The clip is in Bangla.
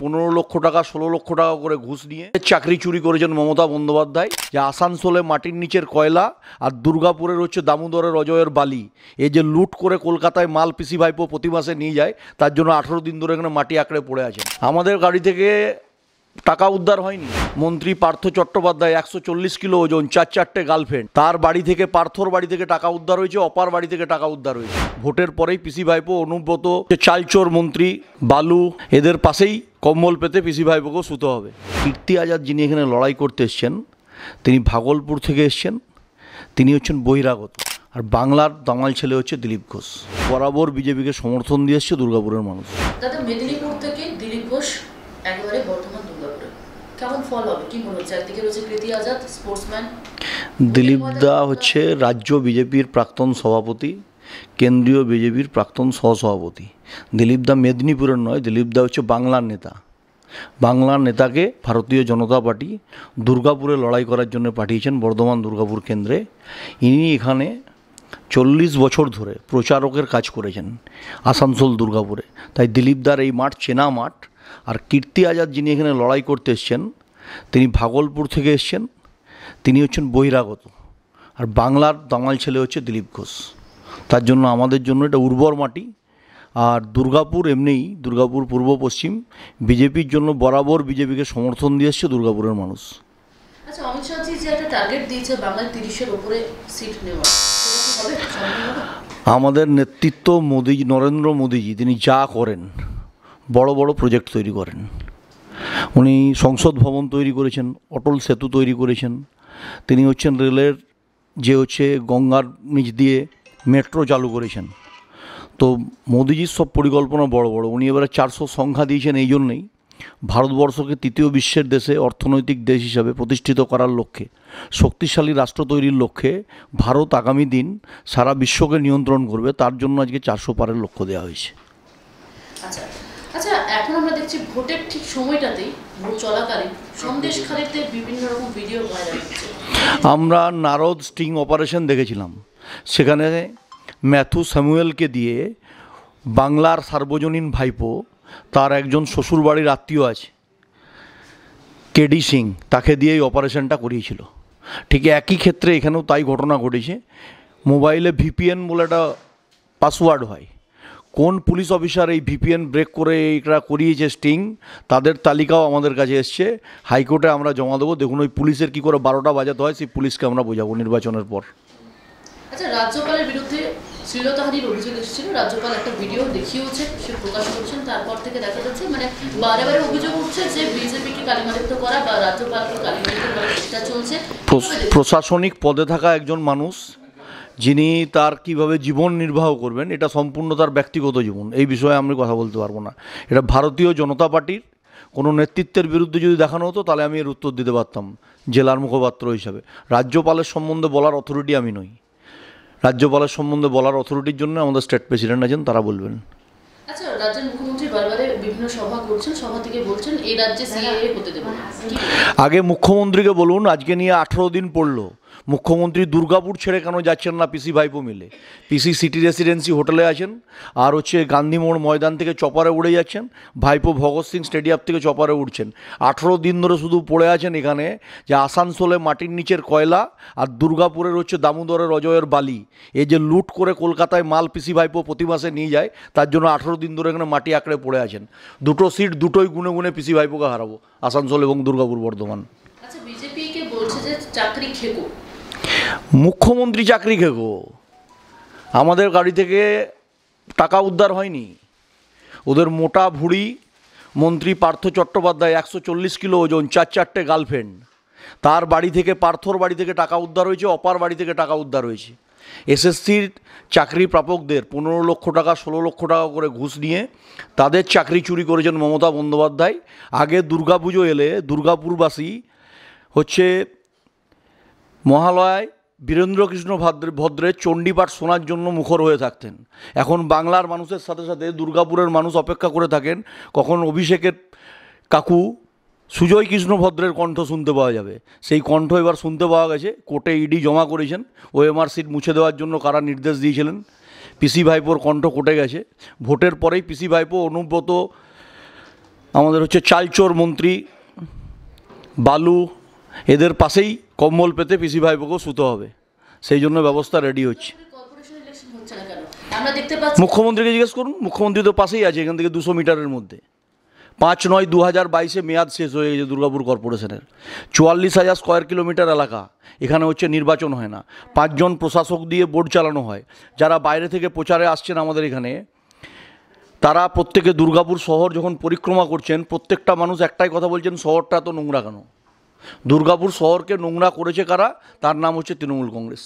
15 লক্ষ টাকা 16 লক্ষ টাকা করে ঘুষ নিয়ে চাকরি চুরি করেছেন মমতা বন্দ্যোপাধ্যায়। যে আসানসোলে মাটির নিচের কয়লা আর দুর্গাপুরের হচ্ছে দামোদরের অজয়ের বালি, এই যে লুট করে কলকাতায় মাল পিসি ভাইপো প্রতি মাসে নিয়ে যায়, তার জন্য 18 দিন ধরে এখানে মাটি আঁকড়ে পড়ে আছেন। আমাদের গাড়ি থেকে টাকা উদ্ধার হয়নি। মন্ত্রী পার্থ চট্টোপাধ্যায় 140 কিলো ওজন, 4 গার্লফ্রেন্ড, তার বাড়ি থেকে, পার্থর বাড়ি থেকে টাকা উদ্ধার হয়েছে, অপার বাড়ি থেকে টাকা উদ্ধার হয়েছে। ভোটের পরেই পিসি ভাইপো, অনুব্রত, চালচোর মন্ত্রী বালু, এদের পাশেই কম্বল পেতে পিসি ভাইপোকেও শুতে হবে। কীর্তি আজাদ যিনি এখানে লড়াই করতে এসছেন, তিনি ভাগলপুর থেকে এসছেন, তিনি হচ্ছেন বহিরাগত। আর বাংলার দামাল ছেলে হচ্ছে দিলীপ ঘোষ। বরাবর বিজেপিকে সমর্থন দিয়ে এসছে দুর্গাপুরের মানুষ। দাদা, মেদিনীপুর থেকে দিলীপ ঘোষ একেবারে বর্তমান দুর্গাপুরে, কেমন ফল হবে কি মনে হচ্ছে? একদিকে রয়েছে কীর্তি আজাদ, স্পোর্টসম্যান। দিলীপ দা হচ্ছে রাজ্য বিজেপির প্রাক্তন সভাপতি, কেন্দ্রীয় বিজেপির প্রাক্তন সহসভাপতি। দিলীপ দা মেদিনীপুরের নয়, দিলীপ দা হচ্ছে বাংলার নেতা। বাংলার নেতাকে ভারতীয় জনতা পার্টি দুর্গাপুরে লড়াই করার জন্য পাঠিয়েছেন, বর্ধমান দুর্গাপুর কেন্দ্রে। ইনি এখানে 40 বছর ধরে প্রচারকের কাজ করেছেন আসানসোল দুর্গাপুরে। তাই দিলীপ দার এই মাঠ চেনা মাঠ। আর কীর্তি আজাদ যিনি এখানে লড়াই করতে এসছেন, তিনি ভাগলপুর থেকে এসছেন, তিনি হচ্ছেন বহিরাগত। আর বাংলার দামাল ছেলে হচ্ছে দিলীপ ঘোষ। তার জন্য আমাদের জন্য এটা উর্বর মাটি। আর দুর্গাপুর এমনিই, দুর্গাপুর পূর্ব পশ্চিম বিজেপির জন্য বরাবর বিজেপিকে সমর্থন দিয়ে এসছে দুর্গাপুরের মানুষ। আচ্ছা, অমিত শাহজি যে একটা টার্গেট দিয়েছে বাংলায় 30-এর উপরে সিট নেওয়া, আমাদের নেতৃত্ব মোদি, নরেন্দ্র মোদিজি, তিনি যা করেন, বড় বড় প্রজেক্ট তৈরি করেন। উনি সংসদ ভবন তৈরি করেছেন, অটল সেতু তৈরি করেছেন, তিনি হচ্ছেন রেলের যে হচ্ছে গঙ্গার নিচ দিয়ে মেট্রো চালু করেছেন। তো মোদিজির সব পরিকল্পনা বড় বড়। উনি এবারে 400 সংখ্যা দিয়েছেন এই জন্যেই, ভারতবর্ষকে তৃতীয় বিশ্বের দেশে, অর্থনৈতিক দেশ হিসাবে প্রতিষ্ঠিত করার লক্ষ্যে, শক্তিশালী রাষ্ট্র তৈরির লক্ষ্যে ভারত আগামী দিন সারা বিশ্বকে নিয়ন্ত্রণ করবে, তার জন্য আজকে 400 পারের লক্ষ্য দেওয়া হয়েছে। আচ্ছা আচ্ছা, এখন আমরা দেখছি ভোটের ঠিক সময়টাতেই, ভোট চলাকালীন সন্দেশখালীতে বিভিন্ন রকম ভিডিও ভাইরাল হচ্ছে। আমরা নারদ স্টিং অপারেশন দেখেছিলাম। সেখানে ম্যাথু স্যামুয়েলকে দিয়ে বাংলার সার্বজনীন ভাইপো, তার একজন শ্বশুরবাড়ির আত্মীয় আছে কেডি সিং, তাকে দিয়ে এই অপারেশনটা করিয়েছিল। ঠিক একই ক্ষেত্রে এখানেও তাই ঘটনা ঘটেছে। মোবাইলে ভিপিএন বলে একটা পাসওয়ার্ড হয়, কোন পুলিশ অফিসার এই ভিপিএন ব্রেক করে এইটা করিয়েছে স্টিং, তাদের তালিকাও আমাদের কাছে এসছে। হাইকোর্টে আমরা জমা দেবো। দেখুন ওই পুলিশের কী করে 12টা বাজাতে হয়, সেই পুলিশকে আমরা বোঝাবো নির্বাচনের পর। আচ্ছা, রাজ্যপালের বিরুদ্ধে শ্লীলতাহানির অভিযোগ এসেছিল, রাজ্যপাল একটা ভিডিও দেখিয়েছে, সে প্রকাশ করেছেন। তারপর থেকে দেখা যাচ্ছে মানে বারে বারে অভিযোগ উঠছে যে বিজেপিকে কালিমালিপ্ত করা বা রাজ্যপালকে কালিমালিপ্ত করার চেষ্টা চলছে। প্রশাসনিক পদে থাকা একজন মানুষ, যিনি তার কিভাবে জীবন নির্বাহ করবেন, এটা সম্পূর্ণ তার ব্যক্তিগত জীবন, এই বিষয়ে আমি কথা বলতে পারবো না। এটা ভারতীয় জনতা পার্টির কোনো নেতৃত্বের বিরুদ্ধে যদি দেখানো হতো, তাহলে আমি এর উত্তর দিতে পারতাম জেলার মুখপাত্র হিসাবে। রাজ্যপালের সম্বন্ধে বলার অথরিটি আমি নই। রাজ্যপালের সম্বন্ধে বলার অথরিটির জন্য আমাদের স্টেট প্রেসিডেন্ট আছেন, তারা বলবেন। আচ্ছা, রাজ্যের মুখ্যমন্ত্রী বারবারে বিভিন্ন সভা করছেন, সভা থেকে বলছেন এই রাজ্যে সিএএ হতে দেবেন। আগে মুখ্যমন্ত্রীকে বলুন, আজকে নিয়ে 18 দিন পড়লো, মুখ্যমন্ত্রী দুর্গাপুর ছেড়ে কেন যাচ্ছেন না পিসি ভাইপো মিলে? পিসি সিটি রেসিডেন্সি হোটেলে আছেন, আর হচ্ছে গান্ধী মোড় ময়দান থেকে চপারে উড়ে যাচ্ছেন, ভাইপো ভগৎ সিং স্টেডিয়াম থেকে চপারে উঠছেন। 18 দিন ধরে শুধু পড়ে আছেন এখানে যে আসানসোলে মাটির নিচের কয়লা আর দুর্গাপুরের হচ্ছে দামোদরের অজয়ের বালি, এই যে লুট করে কলকাতায় মাল পিসি ভাইপো প্রতি মাসে নিয়ে যায়, তার জন্য 18 দিন ধরে এখানে মাটি আঁকড়ে পড়ে আছেন। দুটো সিট দুটোই গুনে গুনে পিসি ভাইপোকে হারাবো, আসানসোল এবং দুর্গাপুর বর্ধমান। আচ্ছা, বিজেপিকে বলছে যে চাকরি খেকো, মুখ্যমন্ত্রী চাকরি খেকো। আমাদের গাড়ি থেকে টাকা উদ্ধার হয়নি। ওদের মোটা ভুঁড়ি মন্ত্রী পার্থ চট্টোপাধ্যায় 140 কিলো ওজন, 4 গার্লফ্রেন্ড, তার বাড়ি থেকে, পার্থর বাড়ি থেকে টাকা উদ্ধার হয়েছে, অপার বাড়ি থেকে টাকা উদ্ধার হয়েছে। এসএসসির চাকরি প্রাপকদের 15 লক্ষ টাকা 16 লক্ষ টাকা করে ঘুষ নিয়ে তাদের চাকরি চুরি করেছেন মমতা বন্দ্যোপাধ্যায়। আগে দুর্গাপুজো এলে দুর্গাপুরবাসী হচ্ছে মহালয়ায় বীরেন্দ্রকৃষ্ণ ভদ্রের চণ্ডীপাঠ শোনার জন্য মুখর হয়ে থাকতেন। এখন বাংলার মানুষের সাথে সাথে দুর্গাপুরের মানুষ অপেক্ষা করে থাকেন কখন অভিষেকের কাকু সুজয় কৃষ্ণ ভদ্রের কণ্ঠ শুনতে পাওয়া যাবে। সেই কণ্ঠ এবার শুনতে পাওয়া গেছে। কোর্টে ইডি জমা করেছেন ওএমআর সিট মুছে দেওয়ার জন্য কারা নির্দেশ দিয়েছিলেন। পিসি ভাইপোর কণ্ঠ কোর্টে গেছে। ভোটের পরেই পিসি ভাইপো, অনুব্রত, আমাদের হচ্ছে চালচোর মন্ত্রী বালু, এদের পাশেই কম্বল পেতে পিসি ভাইপোকেও শুতে হবে, সেই জন্য ব্যবস্থা রেডি হচ্ছে। কর্পোরেশন ইলেকশন হচ্ছে না কেন? আমরা দেখতে পাচ্ছি মুখ্যমন্ত্রীকে জিজ্ঞেস করুন, মুখ্যমন্ত্রী তো পাশেই আছে, এখান থেকে 200 মিটারের মধ্যে। 5/9/2022 মেয়াদ শেষ হয়ে গেছে দুর্গাপুর কর্পোরেশনের। 44,000 স্কোয়ার কিলোমিটার এলাকা, এখানে হচ্ছে নির্বাচন হয় না, 5 জন প্রশাসক দিয়ে বোর্ড চালানো হয়। যারা বাইরে থেকে প্রচারে আসছেন আমাদের এখানে, তারা প্রত্যেকে দুর্গাপুর শহর যখন পরিক্রমা করছেন, প্রত্যেকটা মানুষ একটাই কথা বলছেন, শহরটা তো নোংরা কেন? দুর্গাপুর শহরকে নোংরা করেছে কারা? তার নাম হচ্ছে তৃণমূল কংগ্রেস।